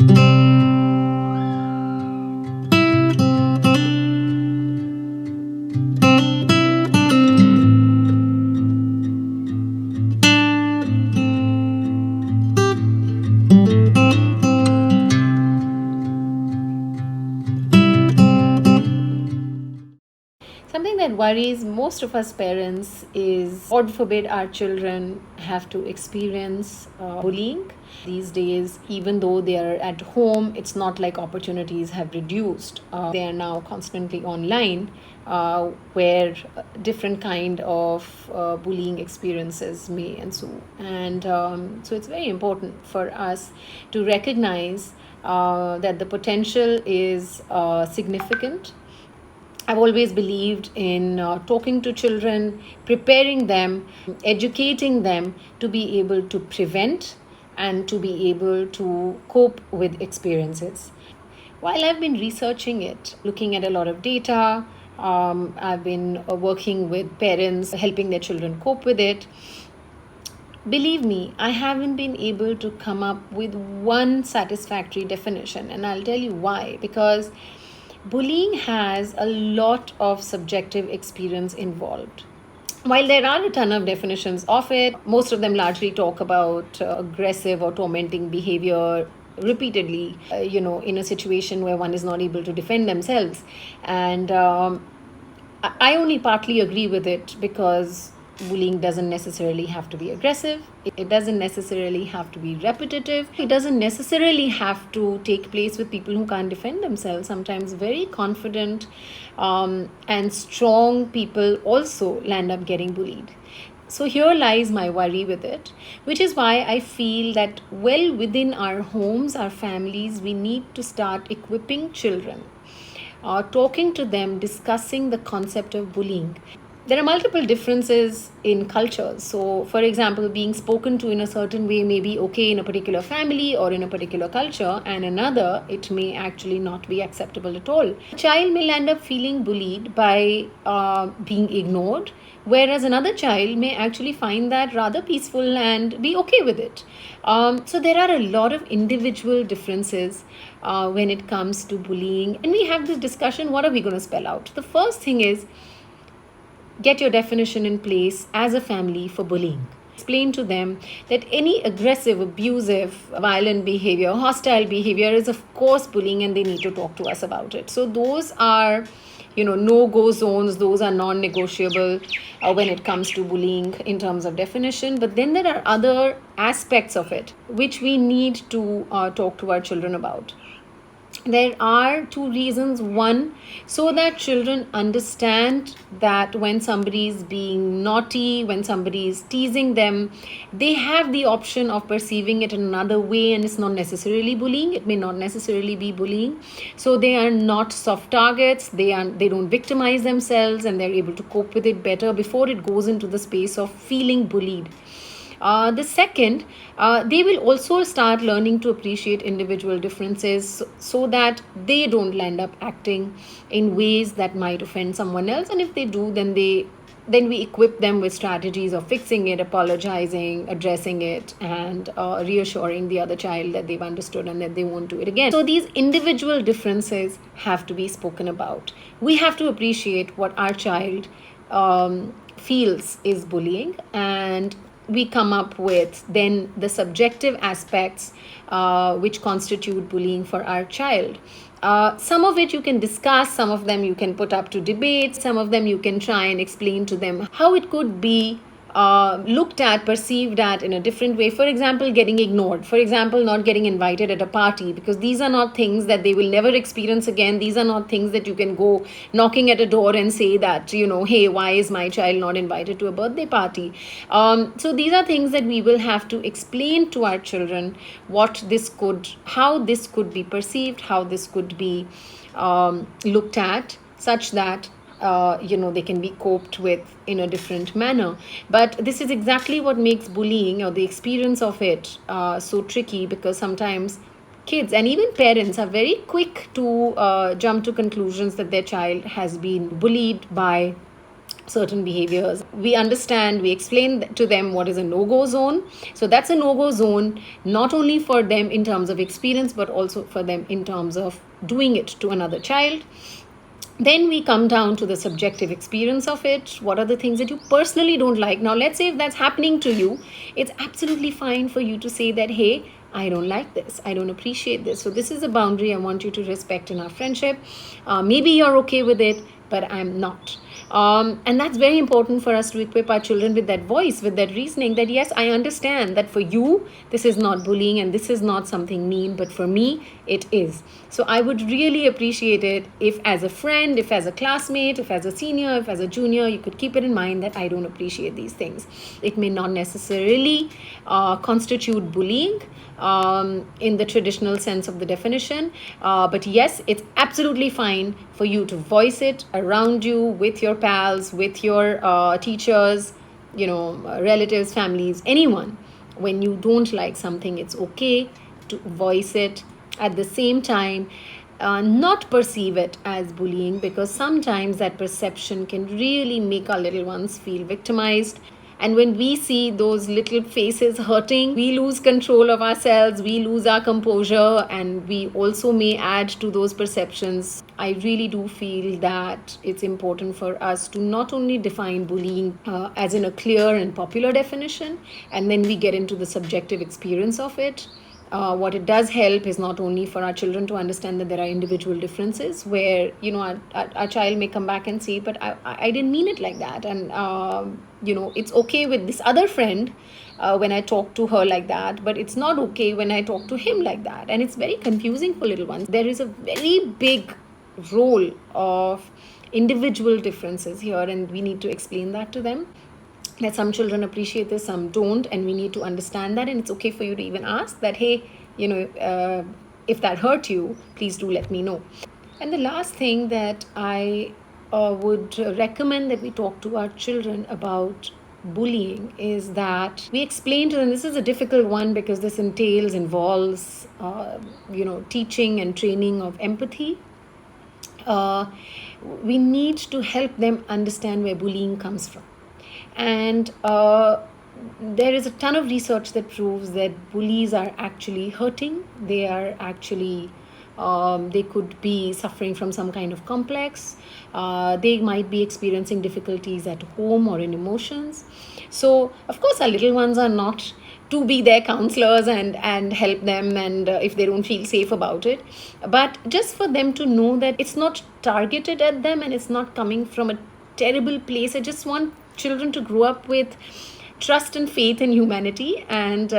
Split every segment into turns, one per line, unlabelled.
Something that worries most of us parents is, God forbid, our children have to experience bullying. These days, even though they are at home, it's not like opportunities have reduced. They are now constantly online, where different kind of bullying experiences may ensue. And so it's very important for us to recognize that the potential is significant. I've always believed in talking to children, preparing them, educating them to be able to prevent and to be able to cope with experiences. While I've been researching it, looking at a lot of data, I've been working with parents, helping their children cope with it. Believe me, I haven't been able to come up with one satisfactory definition, and I'll tell you why. Because bullying has a lot of subjective experience involved. While there are a ton of definitions of it, most of them largely talk about aggressive or tormenting behavior repeatedly, in a situation where one is not able to defend themselves. And I only partly agree with it, because bullying doesn't necessarily have to be aggressive. It doesn't necessarily have to be repetitive. It doesn't necessarily have to take place with people who can't defend themselves. Sometimes very confident and strong people also land up getting bullied. So here lies my worry with it, which is why I feel that well within our homes, our families, we need to start equipping children, talking to them, discussing the concept of bullying. There are multiple differences in cultures. So, for example, being spoken to in a certain way may be okay in a particular family or in a particular culture, and another, it may actually not be acceptable at all. A child may end up feeling bullied by being ignored, whereas another child may actually find that rather peaceful and be okay with it. So, there are a lot of individual differences when it comes to bullying. And we have this discussion, what are we going to spell out? The first thing is, get your definition in place as a family for bullying. Explain to them that any aggressive, abusive, violent behavior, hostile behavior is, of course, bullying, and they need to talk to us about it. So, those are no-go zones. Those are non-negotiable when it comes to bullying in terms of definition. But then there are other aspects of it which we need to talk to our children about. There are two reasons. One, so that children understand that when somebody is being naughty, when somebody is teasing them, they have the option of perceiving it in another way, and it's not necessarily bullying. It may not necessarily be bullying. So they are not soft targets. They don't victimize themselves, and they're able to cope with it better before it goes into the space of feeling bullied. The second, they will also start learning to appreciate individual differences, so that they don't end up acting in ways that might offend someone else. And if they do, then we equip them with strategies of fixing it, apologizing, addressing it, and reassuring the other child that they've understood and that they won't do it again. So these individual differences have to be spoken about. We have to appreciate what our child feels is bullying, and we come up with then the subjective aspects which constitute bullying for our child. Some of it you can discuss, some of them you can put up to debate, some of them you can try and explain to them how it could be looked at, perceived at in a different way. For example, getting ignored. For example, not getting invited at a party, because these are not things that they will never experience again. These are not things that you can go knocking at a door and say that, hey, why is my child not invited to a birthday party? So these are things that we will have to explain to our children how this could be perceived, how this could be looked at, such that they can be coped with in a different manner. But this is exactly what makes bullying, or the experience of it, so tricky, because sometimes kids and even parents are very quick to jump to conclusions that their child has been bullied by certain behaviors. We understand, we explain to them what is a no-go zone. So that's a no-go zone, not only for them in terms of experience, but also for them in terms of doing it to another child. Then we come down to the subjective experience of it. What are the things that you personally don't like? Now, let's say if that's happening to you, it's absolutely fine for you to say that, hey, I don't like this. I don't appreciate this. So, this is a boundary I want you to respect in our friendship. Maybe you're okay with it, but I'm not. And that's very important for us to equip our children with that voice, with that reasoning that, yes, I understand that for you, this is not bullying and this is not something mean, but for me, it is. So I would really appreciate it if, as a friend, if as a classmate, if as a senior, if as a junior, you could keep it in mind that I don't appreciate these things. It may not necessarily constitute bullying in the traditional sense of the definition. But yes, it's absolutely fine for you to voice it around you with your pals, with your teachers, relatives, families, anyone. When you don't like something, it's okay to voice it. At the same time, not perceive it as bullying, because sometimes that perception can really make our little ones feel victimized. And when we see those little faces hurting, we lose control of ourselves, we lose our composure, and we also may add to those perceptions. I really do feel that it's important for us to not only define bullying as in a clear and popular definition, and then we get into the subjective experience of it. What it does help is not only for our children to understand that there are individual differences where, our child may come back and say, but I didn't mean it like that. And, it's okay with this other friend when I talk to her like that, but it's not okay when I talk to him like that. And it's very confusing for little ones. There is a very big role of individual differences here, and we need to explain that to them. That some children appreciate this, some don't, and we need to understand that. And it's okay for you to even ask that, hey, if that hurt you, please do let me know. And the last thing that I would recommend that we talk to our children about bullying is that we explain to them, this is a difficult one because this involves teaching and training of empathy. We need to help them understand where bullying comes from. And there is a ton of research that proves that bullies are actually hurting. They are actually, they could be suffering from some kind of complex. They might be experiencing difficulties at home or in emotions. So, of course, our little ones are not to be their counselors and help them, and if they don't feel safe about it. But just for them to know that it's not targeted at them and it's not coming from a terrible place. I just want children to grow up with trust and faith in humanity, and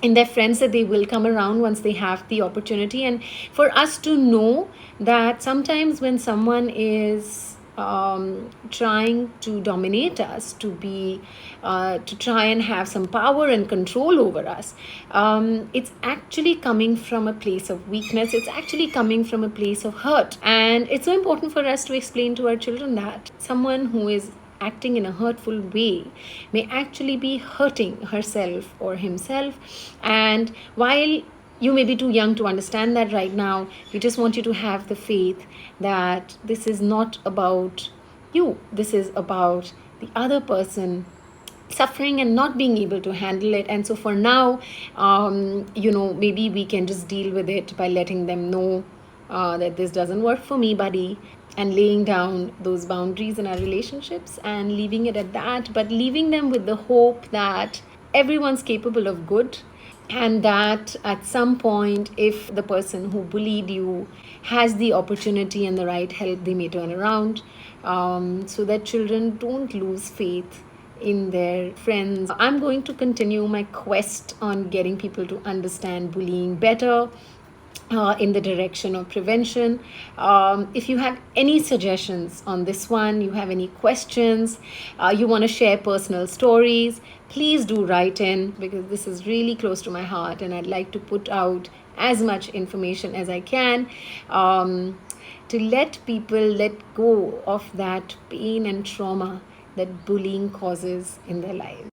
in their friends, that they will come around once they have the opportunity. And for us to know that sometimes when someone is trying to dominate us, to try and have some power and control over us, it's actually coming from a place of weakness. It's actually coming from a place of hurt. And it's so important for us to explain to our children that someone who is acting in a hurtful way may actually be hurting herself or himself. And while you may be too young to understand that right now, we just want you to have the faith that this is not about you. This is about the other person suffering and not being able to handle it. And so for now, maybe we can just deal with it by letting them know that this doesn't work for me, buddy, and laying down those boundaries in our relationships and leaving it at that, but leaving them with the hope that everyone's capable of good, and that at some point, if the person who bullied you has the opportunity and the right help, they may turn around, so that children don't lose faith in their friends. I'm going to continue my quest on getting people to understand bullying better, in the direction of prevention. If you have any suggestions on this one, you have any questions, you want to share personal stories, please do write in, because this is really close to my heart and I'd like to put out as much information as I can, to let people let go of that pain and trauma that bullying causes in their lives.